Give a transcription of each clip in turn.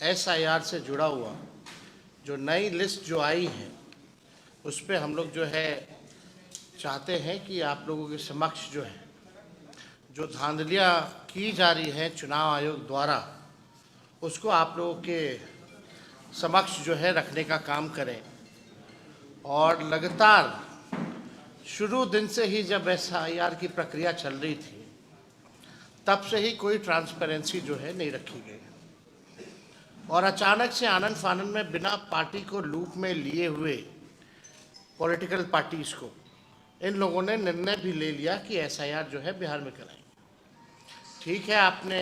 SIR से जुड़ा हुआ जो नई लिस्ट जो आई है उस पे हम लोग जो है चाहते हैं कि आप लोगों के समक्ष जो है जो धांधलियाँ की जा रही हैं चुनाव आयोग द्वारा उसको आप लोगों के समक्ष जो है रखने का काम करें। और लगातार शुरू दिन से ही जब एसआईआर की प्रक्रिया चल रही थी तब से ही कोई ट्रांसपेरेंसी जो है नहीं रखी गई और अचानक से आनन फानन में बिना पार्टी को लूप में लिए हुए पॉलिटिकल पार्टीज को इन लोगों ने निर्णय भी ले लिया कि एसआईआर जो है बिहार में कराएंगे। ठीक है, आपने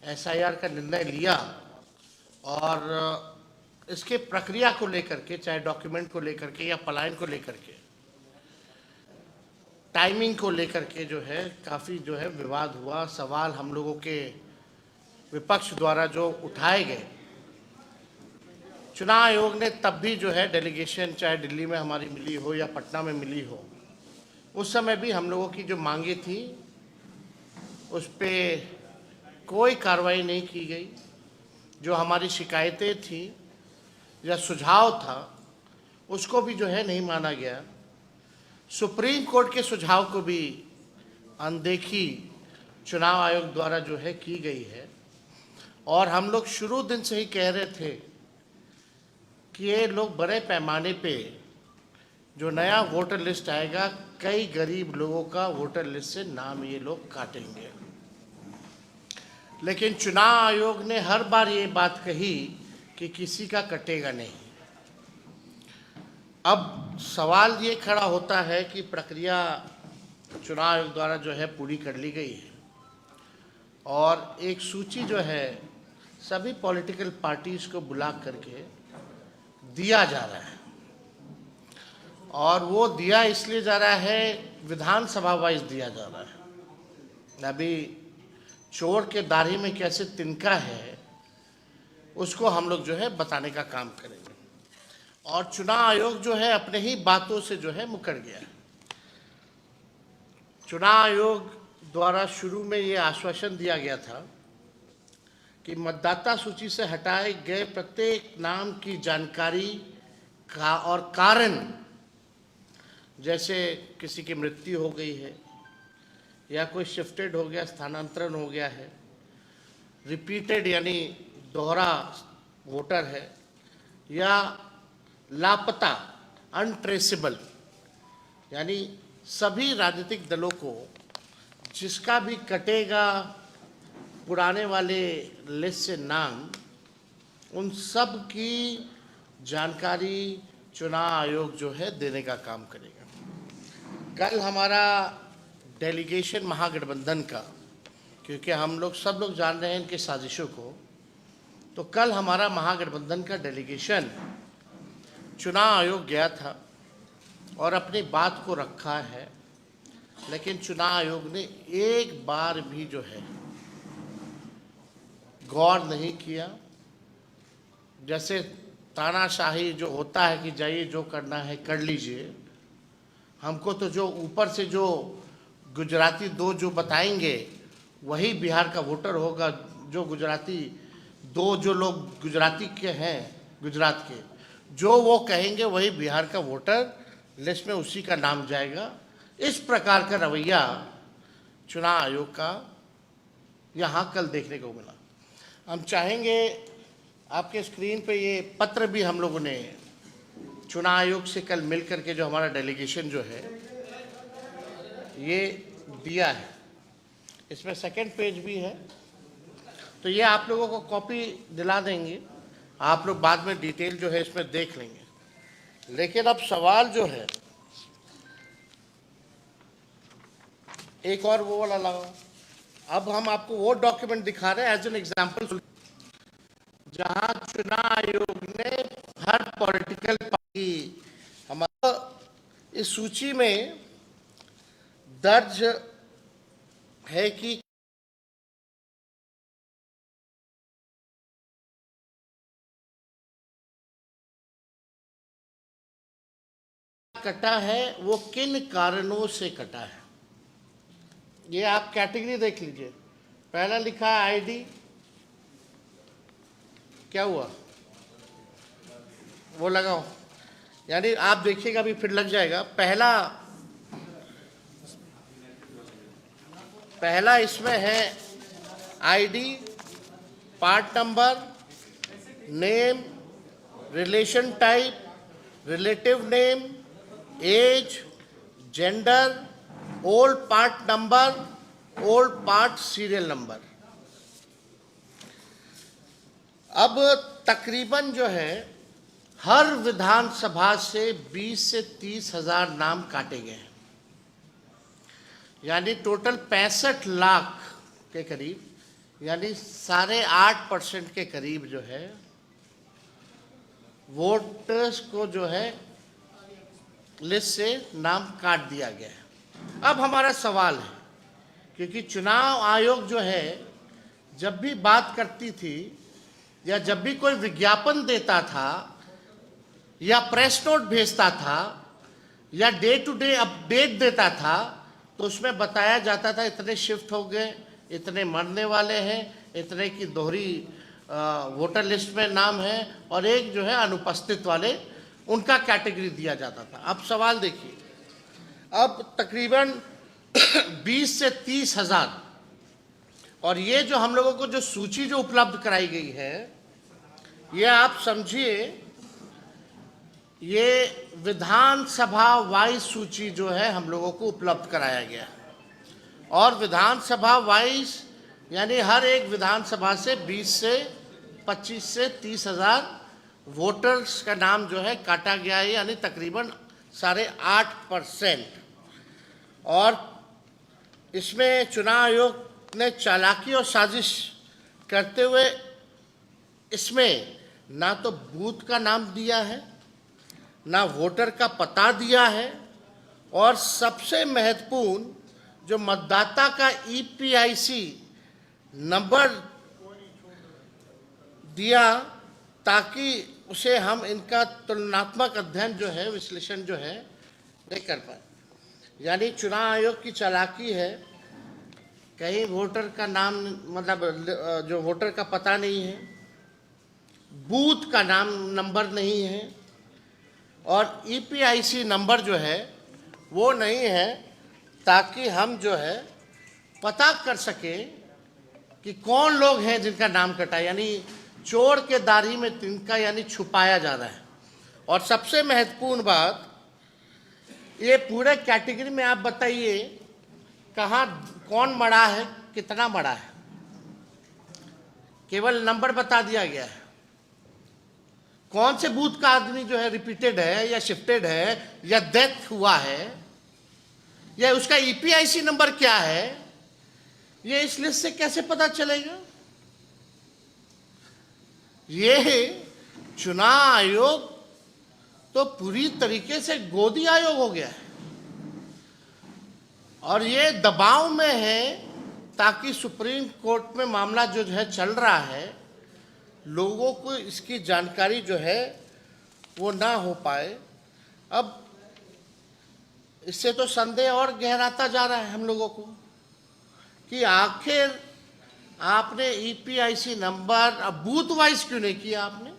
एसआईआर का निर्णय लिया और इसके प्रक्रिया को लेकर के, चाहे डॉक्यूमेंट को लेकर के या पलायन को लेकर के, टाइमिंग को लेकर के जो है काफ़ी जो है विवाद हुआ। सवाल हम लोगों के विपक्ष द्वारा जो उठाए गए, चुनाव आयोग ने तब भी जो है डेलीगेशन चाहे दिल्ली में हमारी मिली हो या पटना में मिली हो, उस समय भी हम लोगों की जो मांगे थी उस पर कोई कार्रवाई नहीं की गई। जो हमारी शिकायतें थी या सुझाव था उसको भी जो है नहीं माना गया। सुप्रीम कोर्ट के सुझाव को भी अनदेखी चुनाव आयोग द्वारा जो है की गई है। और हम लोग शुरू दिन से ही कह रहे थे कि ये लोग बड़े पैमाने पे जो नया वोटर लिस्ट आएगा, कई गरीब लोगों का वोटर लिस्ट से नाम ये लोग काटेंगे। लेकिन चुनाव आयोग ने हर बार ये बात कही कि किसी का कटेगा नहीं। अब सवाल ये खड़ा होता है कि प्रक्रिया चुनाव आयोग द्वारा जो है पूरी कर ली गई है और एक सूची जो है सभी पॉलिटिकल पार्टीज को बुला करके दिया जा रहा है और वो दिया इसलिए जा रहा है, विधानसभा वाइज दिया जा रहा है। अभी चोर के दाढ़ी में कैसे तिनका है उसको हम लोग जो है बताने का काम करेंगे। और चुनाव आयोग जो है अपने ही बातों से जो है मुकर गया है। चुनाव आयोग द्वारा शुरू में ये आश्वासन दिया गया था कि मतदाता सूची से हटाए गए प्रत्येक नाम की जानकारी का और कारण, जैसे किसी की मृत्यु हो गई है या कोई शिफ्टेड हो गया, स्थानांतरण हो गया है, रिपीटेड यानी दोहरा वोटर है, या लापता अनट्रेसेबल, यानी सभी राजनीतिक दलों को जिसका भी कटेगा पुराने वाले लिस्ट से नाम, उन सब की जानकारी चुनाव आयोग जो है देने का काम करेगा। कल हमारा डेलीगेशन महागठबंधन का, क्योंकि हम लोग सब लोग जान रहे हैं इनके साजिशों को, तो कल हमारा महागठबंधन का डेलीगेशन चुनाव आयोग गया था और अपनी बात को रखा है। लेकिन चुनाव आयोग ने एक बार भी जो है गौर नहीं किया। जैसे तानाशाही जो होता है कि जाइए जो करना है कर लीजिए, हमको तो जो ऊपर से जो गुजराती दो जो बताएंगे वही बिहार का वोटर होगा। जो गुजराती दो जो लोग गुजराती के हैं, गुजरात के, जो वो कहेंगे वही बिहार का वोटर लिस्ट में उसी का नाम जाएगा। इस प्रकार का रवैया चुनाव आयोग का यहाँ कल देखने को मिला। हम चाहेंगे आपके स्क्रीन पे ये पत्र भी हम लोगों ने चुनाव आयोग से कल मिल करके जो हमारा डेलीगेशन जो है ये दिया है, इसमें सेकंड पेज भी है, तो ये आप लोगों को कॉपी दिला देंगे, आप लोग बाद में डिटेल जो है इसमें देख लेंगे। लेकिन अब सवाल जो है एक और वो वाला लगा। अब हम आपको वो डॉक्यूमेंट दिखा रहे हैं एज एन एग्जाम्पल, जहां चुनाव आयोग ने हर पॉलिटिकल पार्टी हमारा इस सूची में दर्ज है कि कटा है, वो किन कारणों से कटा है। ये आप कैटेगरी देख लीजिए। पहला लिखा है आईडी, क्या हुआ, वो लगाओ, यानी आप देखिएगा अभी फिर लग जाएगा। पहला इसमें है ID, part number, name, relation type, relative name, age, gender, old part number, old part serial number. अब तकरीबन जो है हर विधानसभा से 20 से 30 हजार नाम काटे गए हैं, यानी टोटल 65 लाख के करीब, यानी 8.5% के करीब जो है वोटर्स को जो है लिस्ट से नाम काट दिया गया है। अब हमारा सवाल है, क्योंकि चुनाव आयोग जो है जब भी बात करती थी या जब भी कोई विज्ञापन देता था या प्रेस नोट भेजता था या डे टू डे अपडेट देता था, तो उसमें बताया जाता था इतने शिफ्ट हो गए, इतने मरने वाले हैं, इतने की दोहरी वोटर लिस्ट में नाम है, और एक जो है अनुपस्थित वाले, उनका कैटेगरी दिया जाता था। अब सवाल देखिए, अब तकरीबन 20 से 30 हजार, और ये जो हम लोगों को जो सूची जो उपलब्ध कराई गई है, ये आप समझिए ये विधानसभा वाइज सूची जो है हम लोगों को उपलब्ध कराया गया, और विधानसभा वाइज यानी हर एक विधानसभा से 20 से 25 से 30 हजार वोटर्स का नाम जो है काटा गया है, यानी तकरीबन 8.5%। और इसमें चुनाव आयोग ने चालाकी और साजिश करते हुए इसमें ना तो बूथ का नाम दिया है, ना वोटर का पता दिया है, और सबसे महत्वपूर्ण जो मतदाता का ईपीआईसी नंबर दिया, ताकि उसे हम इनका तुलनात्मक अध्ययन जो है, विश्लेषण जो है नहीं कर पाए। यानी चुनाव आयोग की चालाकी है, कहीं वोटर का नाम मतलब जो वोटर का पता नहीं है, बूथ का नाम नंबर नहीं है, और ईपीआईसी नंबर जो है वो नहीं है, ताकि हम जो है पता कर सके कि कौन लोग हैं जिनका नाम कटा, यानी चोर के दाढ़ी में तिनका, यानी छुपाया जा रहा है। और सबसे महत्वपूर्ण बात, ये पूरे कैटेगरी में आप बताइए कहाँ कौन मरा है, कितना मरा है, केवल नंबर बता दिया गया है। कौन से बूथ का आदमी जो है रिपीटेड है या शिफ्टेड है या डेथ हुआ है, या उसका ईपीआईसी नंबर क्या है, ये इस लिस्ट से कैसे पता चलेगा? ये चुनाव आयोग तो पूरी तरीके से गोदी आयोग हो गया है, और ये दबाव में है ताकि सुप्रीम कोर्ट में मामला जो है चल रहा है, लोगों को इसकी जानकारी जो है वो ना हो पाए। अब इससे तो संदेह और गहराता जा रहा है हम लोगों को कि आखिर आपने ईपीआईसी नंबर अब बूथ वाइज क्यों नहीं किया, आपने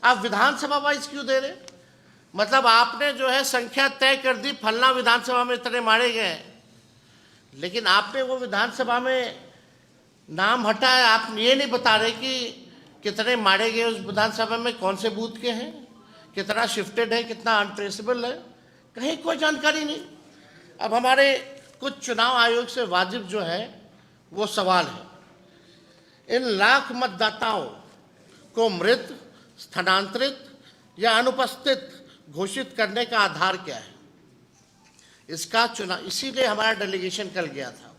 आप विधानसभा वाइज क्यों दे रहे? मतलब आपने जो है संख्या तय कर दी, फलना विधानसभा में इतने मारे गए, लेकिन आपने वो विधानसभा में नाम हटाया, आप ये नहीं बता रहे कि कितने मारे गए उस विधानसभा में, कौन से बूथ के हैं, कितना शिफ्टेड है, कितना अनट्रेसेबल है, कहीं कोई जानकारी नहीं। अब हमारे कुछ चुनाव आयोग से वाजिब जो है वो सवाल है, इन लाख मतदाताओं को मृत, स्थानांतरित या अनुपस्थित घोषित करने का आधार क्या है? इसका चुनाव, इसीलिए हमारा डेलीगेशन कल गया था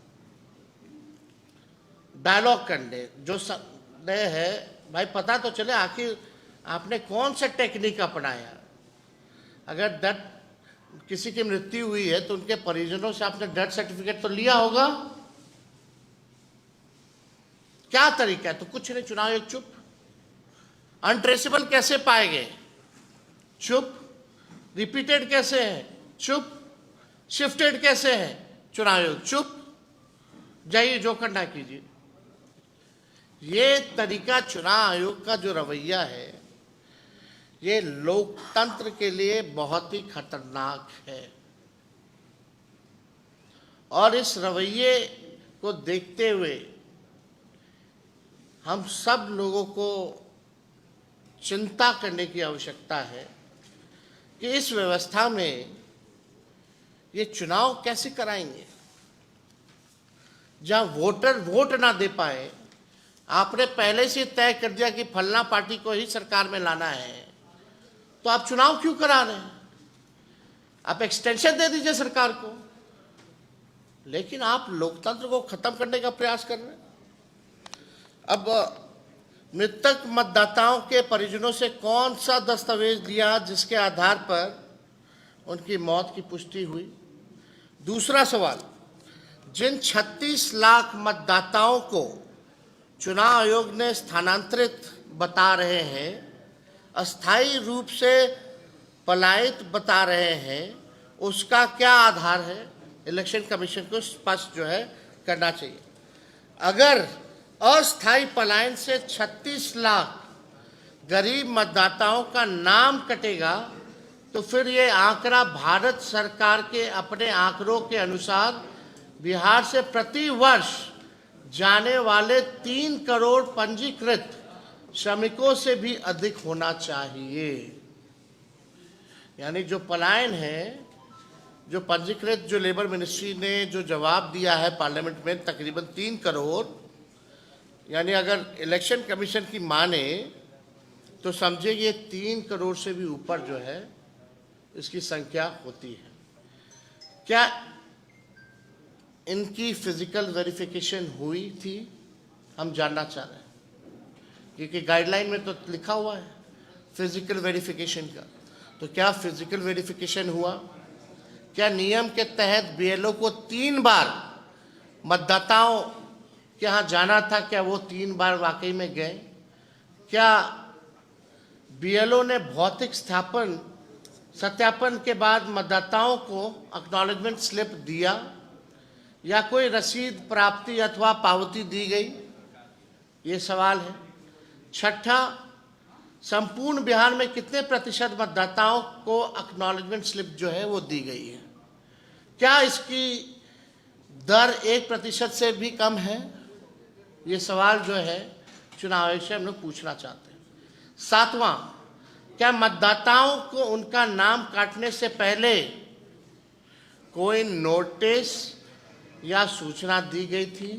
डायलॉग करने, जो संदेह है भाई पता तो चले आखिर आपने कौन सा टेक्निक अपनाया। अगर डेथ किसी की मृत्यु हुई है तो उनके परिजनों से आपने डेथ सर्टिफिकेट तो लिया होगा, क्या तरीका है? तो कुछ नहीं, चुनाव आयोग चुप। अनट्रेसेबल कैसे पाए गए? चुप। रिपीटेड कैसे है? चुप। शिफ्टेड कैसे है? चुनाव आयोग चुप। जाइए जो करना कीजिए। ये तरीका चुनाव आयोग का जो रवैया है, ये लोकतंत्र के लिए बहुत ही खतरनाक है। और इस रवैये को देखते हुए हम सब लोगों को चिंता करने की आवश्यकता है कि इस व्यवस्था में ये चुनाव कैसे कराएंगे, जहां वोटर वोट ना दे पाए। आपने पहले से तय कर दिया कि फलना पार्टी को ही सरकार में लाना है, तो आप चुनाव क्यों करा रहे हैं? आप एक्सटेंशन दे दीजिए सरकार को, लेकिन आप लोकतंत्र को खत्म करने का प्रयास कर रहे हैं। अब मृतक मतदाताओं के परिजनों से कौन सा दस्तावेज दिया जिसके आधार पर उनकी मौत की पुष्टि हुई? दूसरा सवाल, जिन 36 लाख मतदाताओं को चुनाव आयोग ने स्थानांतरित बता रहे हैं, अस्थायी रूप से पलायित बता रहे हैं, उसका क्या आधार है? इलेक्शन कमीशन को स्पष्ट जो है करना चाहिए। अगर अस्थायी पलायन से 36 लाख गरीब मतदाताओं का नाम कटेगा, तो फिर ये आंकड़ा भारत सरकार के अपने आंकड़ों के अनुसार बिहार से प्रति वर्ष जाने वाले 3 करोड़ पंजीकृत श्रमिकों से भी अधिक होना चाहिए। यानी जो पलायन है, जो पंजीकृत, जो लेबर मिनिस्ट्री ने जो जवाब दिया है पार्लियामेंट में, तकरीबन 3 करोड़, यानी अगर इलेक्शन कमीशन की माने तो समझे ये 3 करोड़ से भी ऊपर जो है इसकी संख्या होती है। क्या इनकी फिजिकल वेरिफिकेशन हुई थी? हम जानना चाह रहे हैं, क्योंकि गाइडलाइन में तो लिखा हुआ है फिजिकल वेरिफिकेशन का। तो क्या फिजिकल वेरिफिकेशन हुआ? क्या नियम के तहत बीएलओ को 3 बार मतदाताओं के यहाँ जाना था? क्या वो 3 बार वाकई में गए? क्या बीएलओ ने भौतिक सत्यापन के बाद मतदाताओं को एक्नॉलेजमेंट स्लिप दिया, या कोई रसीद प्राप्ति अथवा पावती दी गई? ये सवाल है। छठा, संपूर्ण बिहार में कितने प्रतिशत मतदाताओं को एक्नॉलेजमेंट स्लिप जो है वो दी गई है? क्या इसकी दर 1% से भी कम है? ये सवाल जो है चुनाव आयोग से हम लोग पूछना चाहते हैं। 7वां, क्या मतदाताओं को उनका नाम काटने से पहले कोई नोटिस या सूचना दी गई थी?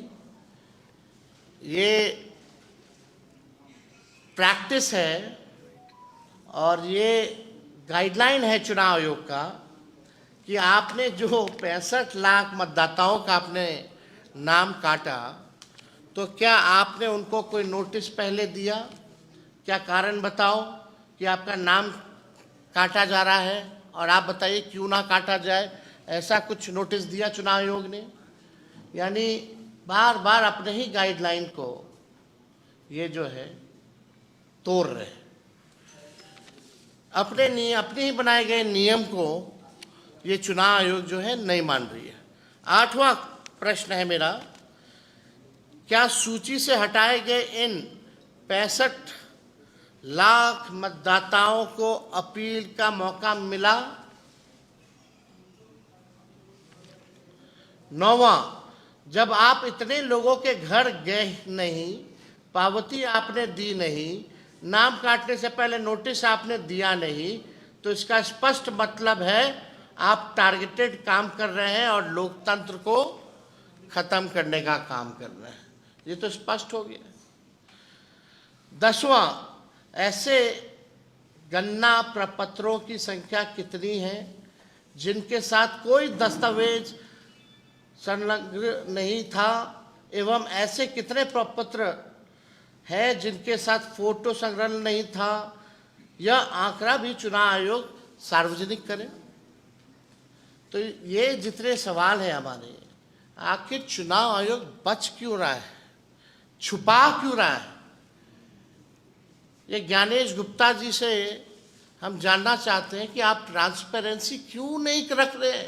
ये प्रैक्टिस है और ये गाइडलाइन है चुनाव आयोग का कि आपने जो 65 लाख मतदाताओं का आपने नाम काटा, तो क्या आपने उनको कोई नोटिस पहले दिया? क्या कारण बताओ कि आपका नाम काटा जा रहा है, और आप बताइए क्यों ना काटा जाए। ऐसा कुछ नोटिस दिया चुनाव आयोग ने? यानी बार बार अपने ही गाइडलाइन को ये जो है तोड़ रहे हैं। अपने ही बनाए गए नियम को ये चुनाव आयोग जो है नहीं मान रही है। 8वां प्रश्न है मेरा, क्या सूची से हटाए गए इन 65 लाख मतदाताओं को अपील का मौका मिला? 9वां, जब आप इतने लोगों के घर गए नहीं, पावती आपने दी नहीं, नाम काटने से पहले नोटिस आपने दिया नहीं, तो इसका स्पष्ट मतलब है आप टारगेटेड काम कर रहे हैं और लोकतंत्र को खत्म करने का काम कर रहे हैं। ये तो स्पष्ट हो गया। 10वां, ऐसे गणना प्रपत्रों की संख्या कितनी है जिनके साथ कोई दस्तावेज संलग्न नहीं था, एवं ऐसे कितने प्रपत्र है जिनके साथ फोटो संलग्न नहीं था? यह आंकड़ा भी चुनाव आयोग सार्वजनिक करे। तो ये जितने सवाल हैं हमारे, आखिर चुनाव आयोग बच क्यों रहा है, छुपा क्यों रहा है? ये ज्ञानेश गुप्ता जी से हम जानना चाहते हैं कि आप ट्रांसपेरेंसी क्यों नहीं रख रहे?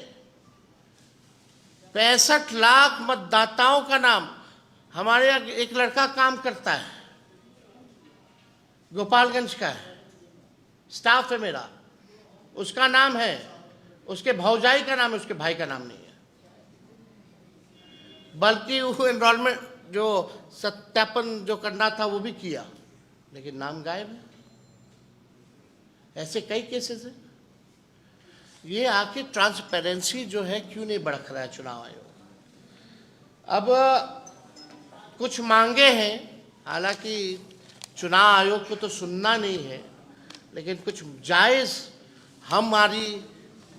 65 लाख मतदाताओं का नाम, हमारे यहाँ एक लड़का काम करता है, गोपालगंज का है, स्टाफ है मेरा, उसका नाम है, उसके भौजाई का नाम है, उसके भाई का नाम नहीं है। बल्कि वो एनरोलमेंट जो सत्यापन जो करना था वो भी किया, लेकिन नाम गायब है। ऐसे कई केसेस हैं। ये आखिर ट्रांसपेरेंसी जो है क्यों नहीं बढ़ रहा है चुनाव आयोग? अब कुछ मांगे हैं, हालांकि चुनाव आयोग को तो सुनना नहीं है, लेकिन कुछ जायज़ हमारी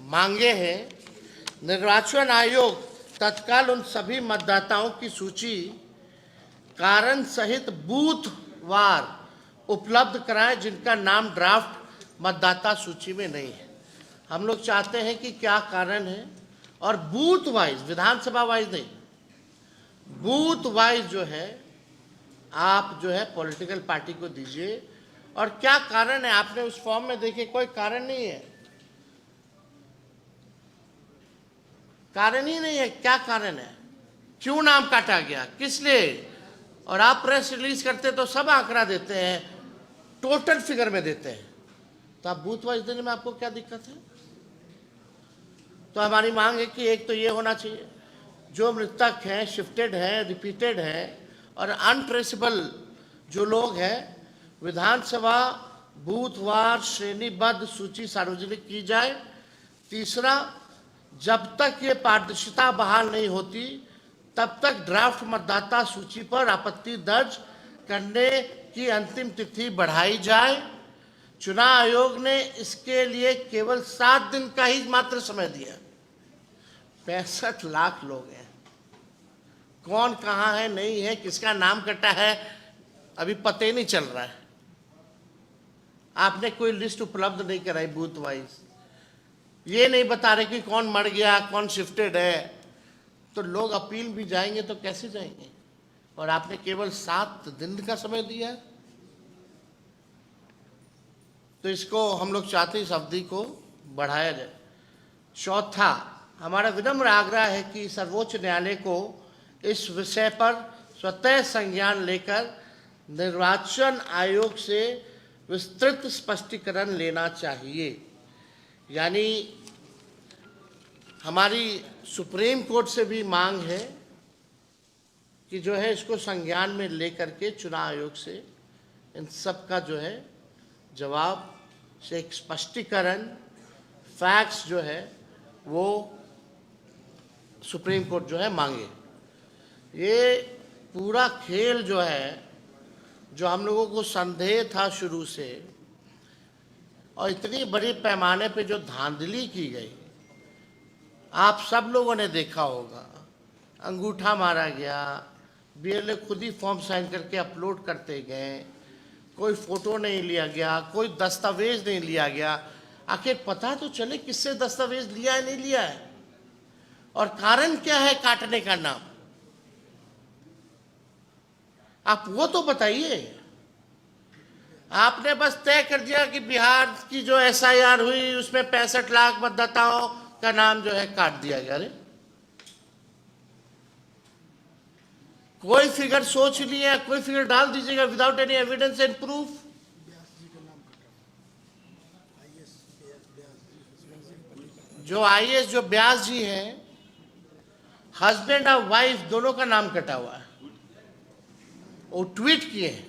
मांगे हैं। निर्वाचन आयोग तत्काल उन सभी मतदाताओं की सूची कारण सहित बूथवार उपलब्ध कराए जिनका नाम ड्राफ्ट मतदाता सूची में नहीं है। हम लोग चाहते हैं कि क्या कारण है, और बूथ वाइज, विधानसभा वाइज नहीं, बूथ वाइज जो है आप जो है पॉलिटिकल पार्टी को दीजिए। और क्या कारण है, आपने उस फॉर्म में देखिए, कोई कारण नहीं है, कारण ही नहीं है। क्या कारण है, क्यों नाम काटा गया, किस लिए? और आप प्रेस रिलीज करते तो सब आंकड़ा देते हैं, टोटल फिगर में देते हैं, तो आप बूथ वाइज देने में आपको क्या दिक्कत है? तो हमारी मांग है कि एक तो ये होना चाहिए, जो मृतक हैं, शिफ्टेड हैं, रिपीटेड हैं और अनट्रेसेबल जो लोग हैं, विधानसभा बूथवार श्रेणीबद्ध सूची सार्वजनिक की जाए। तीसरा, जब तक ये पारदर्शिता बहाल नहीं होती तब तक ड्राफ्ट मतदाता सूची पर आपत्ति दर्ज करने की अंतिम तिथि बढ़ाई जाए। चुनाव आयोग ने इसके लिए केवल 7 दिन का ही मात्र समय दिया। 65 लाख लोग हैं, कौन कहाँ है, नहीं है, किसका नाम कटा है, अभी पता ही नहीं चल रहा है। आपने कोई लिस्ट उपलब्ध नहीं कराई बूथ वाइज, ये नहीं बता रहे कि कौन मर गया, कौन शिफ्टेड है, तो लोग अपील भी जाएंगे तो कैसे जाएंगे? और आपने केवल 7 दिन का समय दिया है। तो इसको हम लोग चाहते हैं इस अवधि को बढ़ाया जाए। चौथा, हमारा विनम्र आग्रह है कि सर्वोच्च न्यायालय को इस विषय पर स्वतः संज्ञान लेकर निर्वाचन आयोग से विस्तृत स्पष्टीकरण लेना चाहिए। यानी हमारी सुप्रीम कोर्ट से भी मांग है कि जो है इसको संज्ञान में लेकर के चुनाव आयोग से इन सब का जो है जवाब से एक स्पष्टीकरण, फैक्ट्स जो है वो सुप्रीम कोर्ट जो है मांगे। ये पूरा खेल जो है, जो हम लोगों को संदेह था शुरू से, और इतनी बड़ी पैमाने पे जो धांधली की गई, आप सब लोगों ने देखा होगा। अंगूठा मारा गया, बीएलओ खुद ही फॉर्म साइन करके अपलोड करते गए, कोई फोटो नहीं लिया गया, कोई दस्तावेज नहीं लिया गया। आखिर पता तो चले किससे दस्तावेज लिया है, नहीं लिया है, और कारण क्या है काटने का नाम, आप वो तो बताइए। आपने बस तय कर दिया कि बिहार की जो एसआईआर हुई उसमें 65 लाख मतदाताओं का नाम जो है काट दिया गया। अरे कोई फिगर सोच लिया, कोई फिगर डाल दीजिएगा without any evidence and proof. जो आईएएस जो व्यास जी हैं, हस्बैंड और वाइफ दोनों का नाम कटा हुआ है, वो ट्वीट किए हैं।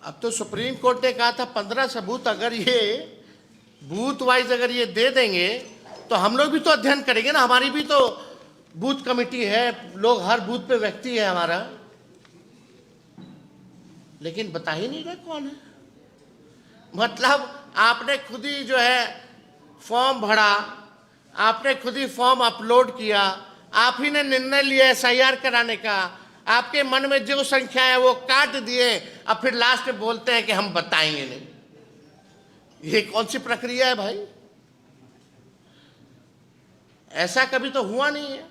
अब तो सुप्रीम कोर्ट ने कहा था 15 सबूत अगर ये बूथ वाइज अगर ये दे देंगे तो हम लोग भी तो अध्ययन करेंगे ना, हमारी भी तो बूथ कमेटी है, लोग हर बूथ पे व्यक्ति है हमारा, लेकिन बता ही नहीं रहे कौन है। मतलब आपने खुद ही जो है फॉर्म भरा, आपने खुद ही फॉर्म अपलोड किया, आप ही ने निर्णय लिया एसआईआर कराने का, आपके मन में जो संख्या है वो काट दिए, अब फिर लास्ट में बोलते हैं कि हम बताएंगे नहीं। ये कौन सी प्रक्रिया है भाई? ऐसा कभी तो हुआ नहीं है।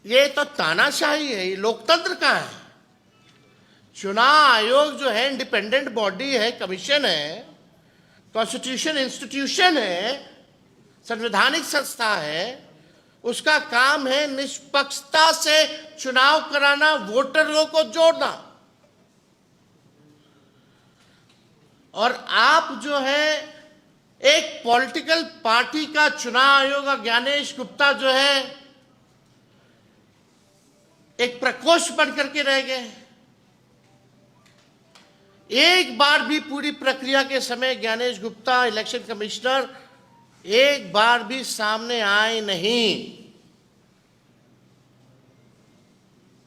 ये तो तानाशाही है, ये लोकतंत्र का है। चुनाव आयोग जो है इंडिपेंडेंट बॉडी है, कमीशन है, कॉन्स्टिट्यूशन इंस्टीट्यूशन है, संवैधानिक संस्था है, उसका काम है निष्पक्षता से चुनाव कराना, वोटरों को जोड़ना। और आप जो है एक पॉलिटिकल पार्टी का चुनाव आयोग, ज्ञानेश गुप्ता जो है एक प्रकोष्ठ बन करके रह गए। एक बार भी पूरी प्रक्रिया के समय ज्ञानेश गुप्ता इलेक्शन कमिश्नर एक बार भी सामने आए नहीं।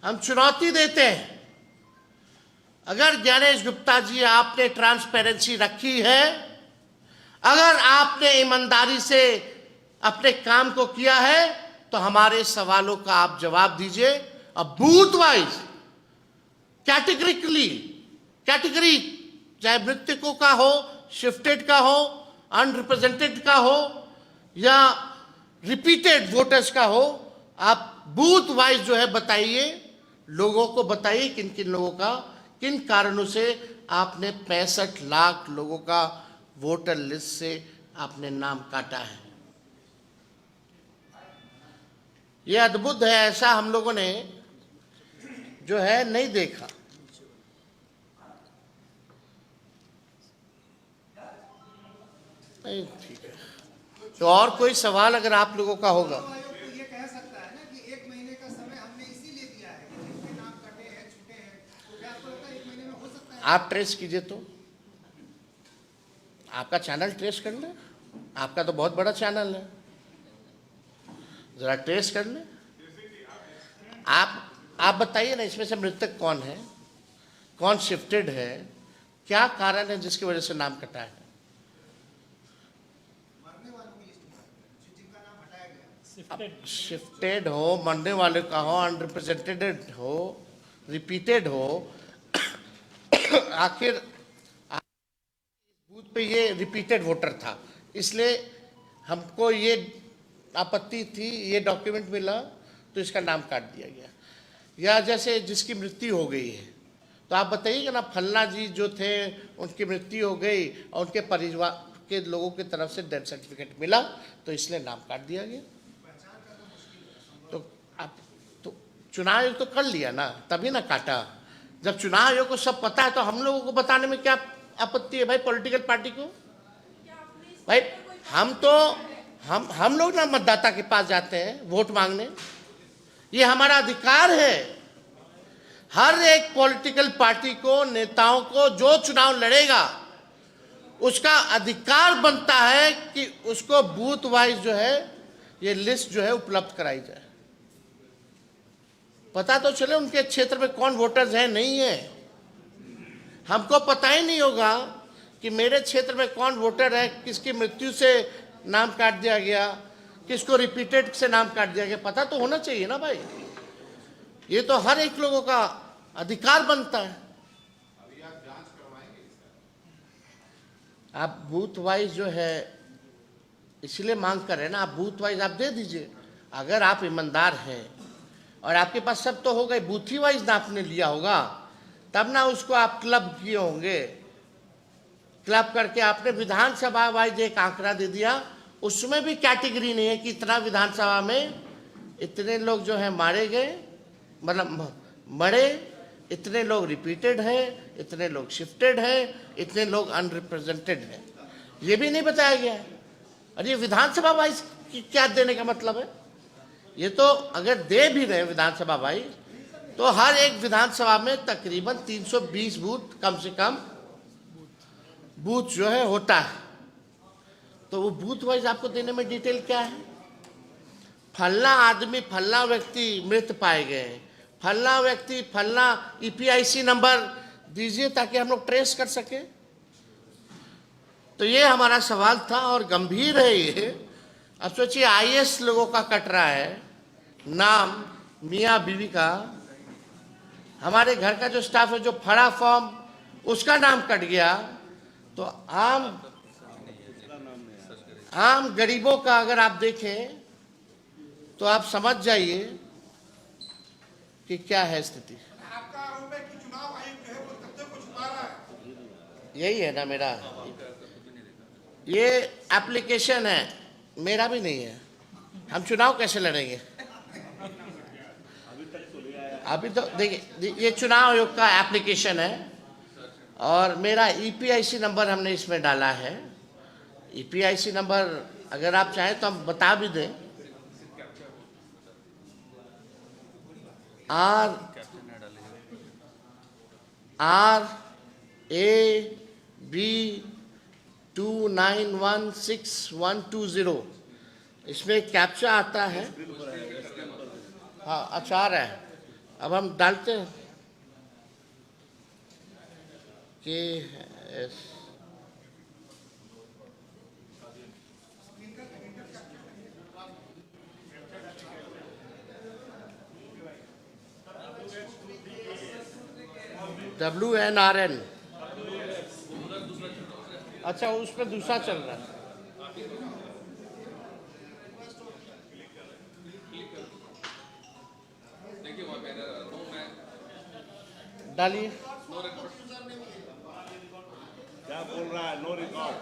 हम चुनौती देते हैं, अगर ज्ञानेश गुप्ता जी आपने ट्रांसपेरेंसी रखी है, अगर आपने ईमानदारी से अपने काम को किया है, तो हमारे सवालों का आप जवाब दीजिए। अब बूथ वाइज कैटेगरी, चाहे मृतकों का हो, शिफ्टेड का हो, अनरिप्रेजेंटेड का हो या रिपीटेड वोटर्स का हो, आप बूथ वाइज जो है बताइए, लोगों को बताइए किन किन लोगों का, किन कारणों से आपने 65 लाख लोगों का वोटर लिस्ट से आपने नाम काटा है। यह अद्भुत है, ऐसा हम लोगों ने जो है नहीं देखा। नहीं, ठीक है। तो और कोई सवाल अगर आप लोगों का होगा? ये कह सकता है ना कि 1 महीने का समय हमने इसीलिए दिया है कि जिनके नाम कटे हैं, छूटे हैं, तो क्या आपको लगता है 1 महीने में हो सकता है? आप ट्रेस कीजिए, तो आपका चैनल ट्रेस कर ले, आपका तो बहुत बड़ा चैनल है, जरा ट्रेस कर ले। आप बताइए ना, इसमें से मृतक कौन है, कौन शिफ्टेड है, क्या कारण है जिसकी वजह से नाम कटा है? शिफ्टेड हो, मरने वाले का हो, अनरिप्रेजेंटेड हो, रिपीटेड हो, आखिर बूथ पे ये रिपीटेड वोटर था, इसलिए हमको ये आपत्ति थी, ये डॉक्यूमेंट मिला तो इसका नाम काट दिया गया। या जैसे जिसकी मृत्यु हो गई है, तो आप बताइएगा ना, फल्ला जी जो थे उनकी मृत्यु हो गई और उनके परिवार के लोगों की तरफ से डेथ सर्टिफिकेट मिला, तो इसलिए नाम काट दिया गया। तो आप तो चुनाव आयोग तो कर लिया ना, तभी ना काटा। जब चुनाव आयोग को सब पता है तो हम लोगों को बताने में क्या आपत्ति है भाई? पॉलिटिकल पार्टी को भाई, हम लोग ना मतदाता के पास जाते हैं वोट मांगने, ये हमारा अधिकार है। हर एक पॉलिटिकल पार्टी को, नेताओं को, जो चुनाव लड़ेगा उसका अधिकार बनता है कि उसको बूथ वाइज जो है ये लिस्ट जो है उपलब्ध कराई जाए, पता तो चले उनके क्षेत्र में कौन वोटर्स हैं, नहीं है। हमको पता ही नहीं होगा कि मेरे क्षेत्र में कौन वोटर है, किसकी मृत्यु से नाम काट दिया गया, किसको रिपीटेड से नाम काट दिया गया, पता तो होना चाहिए ना भाई। ये तो हर एक लोगों का अधिकार बनता है। आप बूथ वाइज जो है इसलिए मांग कर रहे हैं ना, आप बूथ वाइज आप दे दीजिए। अगर आप ईमानदार हैं और आपके पास सब तो हो गए, बूथ ही वाइज ना आपने लिया होगा, तब ना उसको आप क्लब किए होंगे। क्लब करके आपने विधानसभा वाइज एक आंकड़ा दे दिया, उसमें भी कैटेगरी नहीं है कि इतना विधानसभा में इतने लोग जो है मारे गए, मतलब मरे, इतने लोग रिपीटेड है, इतने लोग शिफ्टेड है, इतने लोग अनरिप्रेजेंटेड है, ये भी नहीं बताया गया है। और ये विधानसभा वाइज क्या देने का मतलब है? ये तो अगर दे भी रहे विधानसभा वाइज, तो हर एक विधानसभा में तकरीबन 320 बूथ कम से कम बूथ जो है होता है। तो वो बूथ वाइज आपको देने में डिटेल क्या है? फलना आदमी, फलना व्यक्ति मृत पाए गए, फलना व्यक्ति, फलना ईपीआईसी नंबर दीजिए ताकि हम लोग ट्रेस कर सके। तो ये हमारा सवाल था और गंभीर है ये। अब सोचिए आईएएस लोगों का कट रहा है नाम, मियाँ बीवी का, हमारे घर का जो स्टाफ है जो फड़ा फॉर्म उसका नाम कट गया, तो आम गरीबों का अगर आप देखें तो आप समझ जाइए कि क्या है स्थिति। आपका आरोप है कि चुनाव आयोग जो है वो तथ्यों को छुपा रहा है। यही है ना मेरा, ये एप्लीकेशन है मेरा भी नहीं है, हम चुनाव कैसे लड़ेंगे? अभी तो देखिए, ये चुनाव आयोग का एप्लीकेशन है और मेरा ईपीआईसी नंबर हमने इसमें डाला है। ईपीआईसी नंबर अगर आप चाहें तो हम बता भी दें। RAB2916 इसमें कैप्चा आता है। हाँ, अच्छा आ रहा है। अब हम डालते हैं कि WNRN। अच्छा, उसमें दूसरा चल रहा है। डालिए। क्या बोल रहा है? No record.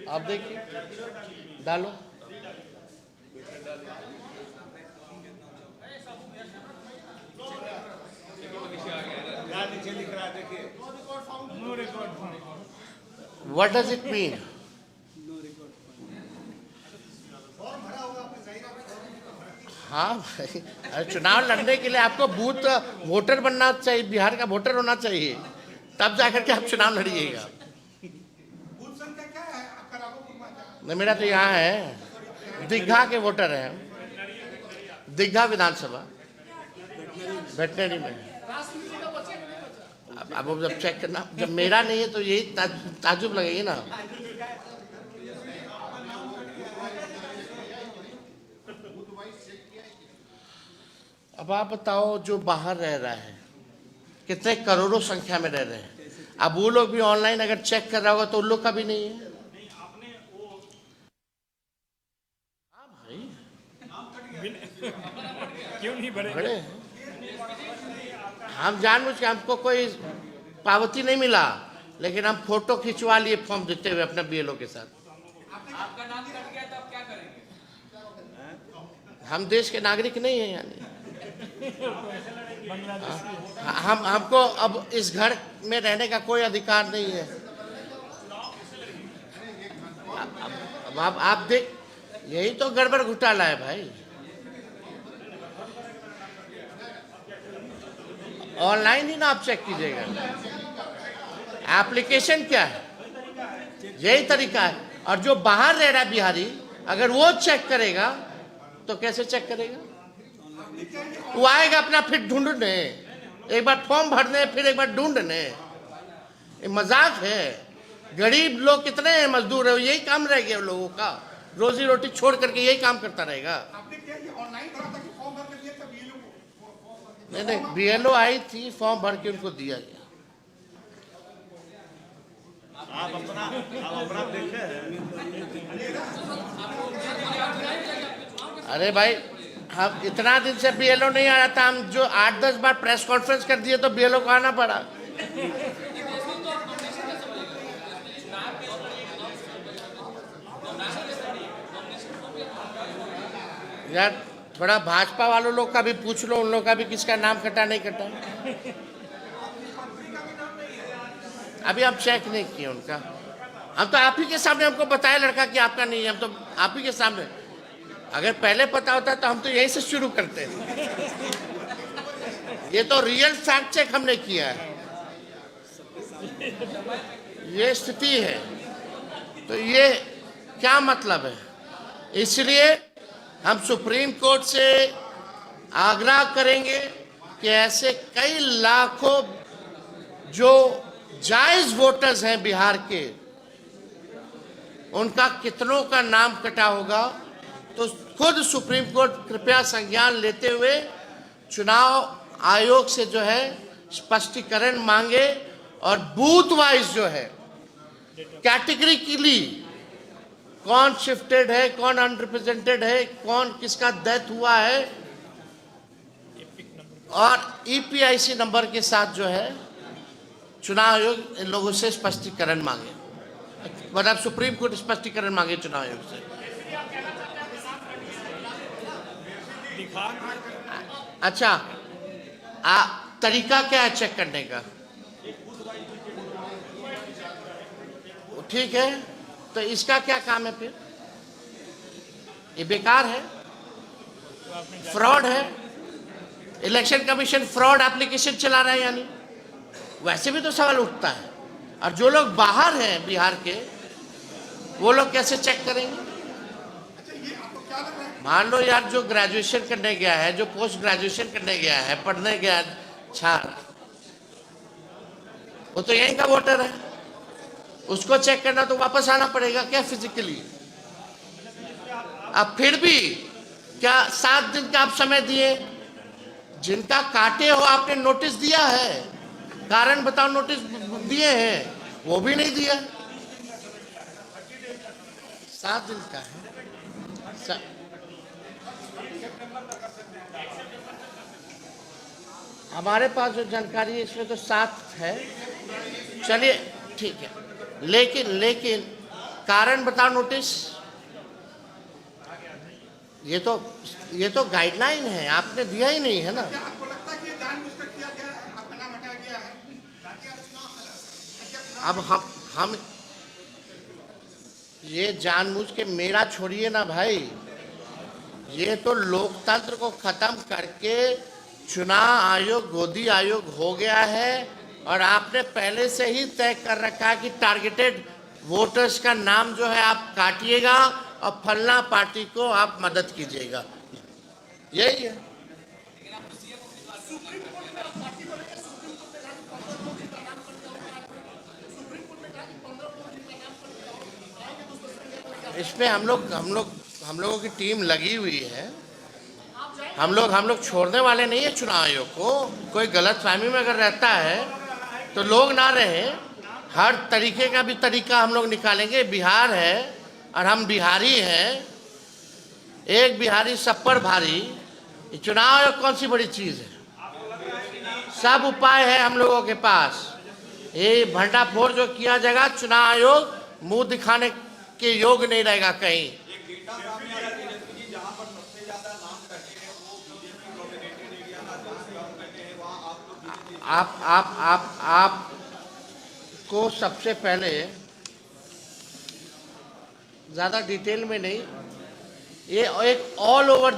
आप देखिए, डालो। क्या नीचे लिख रहा है? देखिए, no record. What does it mean? हाँ भाई, अरे चुनाव लड़ने के लिए आपको बूथ वोटर बनना चाहिए, बिहार का वोटर होना चाहिए, तब जाकर के आप चुनाव लड़िएगा। बूथ संख्या क्या है आपका? राघोपुर में नहीं, मेरा तो यहाँ है, दीघा के वोटर हैं, दीघा विधानसभा वेटनरी में। अब जब चेक करना, जब मेरा नहीं है तो यही ताजुब लगेगी ना। अब आप बताओ, जो बाहर रह रहा है, कितने करोड़ों संख्या में रह रहे हैं, अब वो लोग भी ऑनलाइन अगर चेक कर रहा होगा तो उन लोग का भी नहीं है। हाँ भाई, क्यों नहीं भरे? बड़े हैं। हम जानबूझ के, हमको कोई पावती नहीं मिला, लेकिन हम फोटो खिंचवा लिए फॉर्म देते हुए अपने बीएलओ के साथ। आपका नाम कट गया तो आप क्या करेंगे? हम देश के नागरिक नहीं हैं, यानी हमको अब इस घर में रहने का कोई अधिकार नहीं है। अब आप देख, यही तो गड़बड़ घोटाला है भाई। ऑनलाइन ही ना आप चेक कीजिएगा, एप्लीकेशन क्या है, यही तरीका है। और जो बाहर रह रहा है बिहारी, अगर वो चेक करेगा तो कैसे चेक करेगा? वो आएगा अपना फिर ढूंढने, एक बार फॉर्म भरने, फिर एक बार ढूंढने। ये मजाक है। गरीब लोग कितने हैं, मजदूर है, यही काम रह गया लोगों का, रोजी रोटी छोड़ करके यही काम करता रहेगा। आपने क्या ये ऑनलाइन भरा था कि फॉर्म भर के दिया था बीएलओ को? नहीं, बीएलओ आई थी, फॉर्म भर के उनको दिया गया। आप अपना देखे हैं? अरे भाई, हम इतना दिन से बीएलओ नहीं आया था, हम जो 8-10 बार प्रेस कॉन्फ्रेंस कर दिए तो बीएलओ को आना पड़ा। यार, थोड़ा भाजपा वालों लोग का भी पूछ लो, उन लोग का भी किसका नाम कटा नहीं कटा। अभी हम चेक नहीं किए उनका। हम तो आप ही के सामने हमको बताया लड़का कि आपका नहीं है, हम तो आप ही के सामने। अगर पहले पता होता तो हम तो यहीं से शुरू करते। ये तो रियल फैक्ट चेक हमने किया है, ये स्थिति है। तो ये क्या मतलब है? इसलिए हम सुप्रीम कोर्ट से आग्रह करेंगे कि ऐसे कई लाखों जो जायज वोटर्स हैं बिहार के, उनका कितनों का नाम कटा होगा, तो खुद सुप्रीम कोर्ट कृपया संज्ञान लेते हुए चुनाव आयोग से जो है स्पष्टीकरण मांगे और बूथ वाइज जो है कैटेगरिकली कौन शिफ्टेड है, कौन अनरिप्रेजेंटेड है, कौन किसका डेथ हुआ है, और ईपीआईसी नंबर के साथ जो है चुनाव आयोग इन लोगों से स्पष्टीकरण मांगे, मतलब सुप्रीम कोर्ट स्पष्टीकरण मांगे चुनाव आयोग से। दिखा अच्छा, तरीका क्या है चेक करने का? ठीक है, तो इसका क्या काम है फिर? ये बेकार है, फ्रॉड है। इलेक्शन कमीशन फ्रॉड एप्लीकेशन चला रहा है यानी, वैसे भी तो सवाल उठता है। और जो लोग बाहर हैं बिहार के, वो लोग कैसे चेक करेंगे? मान लो यार, जो ग्रेजुएशन करने गया है, जो पोस्ट ग्रेजुएशन करने गया है, पढ़ने गया है छात्र, वो तो यहीं का वोटर है, उसको चेक करना तो वापस आना पड़ेगा क्या फिजिकली? अब फिर भी क्या 7 दिन का आप समय दिए? जिनका काटे हो आपने नोटिस दिया है, कारण बताओ नोटिस दिए हैं, वो भी नहीं दिया। 7 दिन का है। हमारे पास जो जानकारी है इसमें तो 7 है, चलिए ठीक है, लेकिन कारण बताओ नोटिस, ये तो गाइडलाइन है, आपने दिया ही नहीं है ना। आपको लगता है कि ये जानबूझकर किया गया है, आपका नाम हटाया गया है ताकि आप चुनाव अब हम ये जानबूझ के, मेरा छोड़िए ना भाई, ये तो लोकतंत्र को खत्म करके चुनाव आयोग, गोदी आयोग हो गया है। और आपने पहले से ही तय कर रखा है कि टारगेटेड वोटर्स का नाम जो है आप काटिएगा और फलना पार्टी को आप मदद कीजिएगा, यही है। इसमें हम लोगों की टीम लगी हुई है। हम लोग छोड़ने वाले नहीं है चुनाव आयोग को। कोई गलतफहमी में अगर रहता है तो लोग ना रहे, हर तरीके का भी तरीका हम लोग निकालेंगे। बिहार है और हम बिहारी हैं, एक बिहारी सब पर भारी। ये चुनाव आयोग कौन सी बड़ी चीज है? सब उपाय है हम लोगों के पास। ये भंडाफोड़ जो किया जाएगा, चुनाव आयोग मुंह दिखाने के योग नहीं रहेगा कहीं। आप को सबसे पहले ज़्यादा डिटेल में नहीं, ये एक ऑल ओवर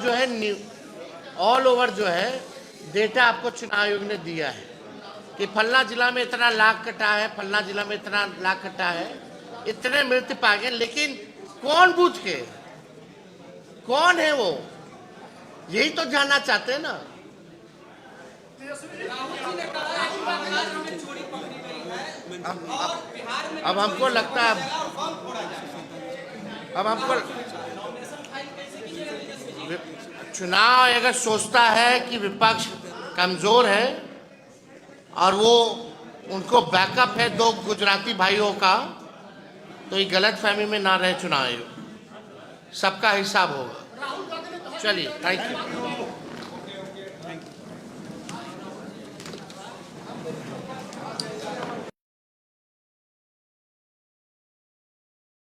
जो है डेटा आपको चुनाव आयोग ने दिया है कि फलना जिला में इतना लाख कटा है, फलना जिला में इतना लाख कटा है, इतने मृत्यु पा गए। लेकिन कौन बूथ के, कौन है वो, यही तो जानना चाहते हैं ना। अब हमको लगता है, अब हमको चुनाव अगर सोचता है कि विपक्ष कमजोर है और वो उनको बैकअप है 2 गुजराती भाइयों का, तो ये गलत फहमी में ना रहे। चुनाव आयोग सबका हिसाब होगा। चलिए, थैंक यू।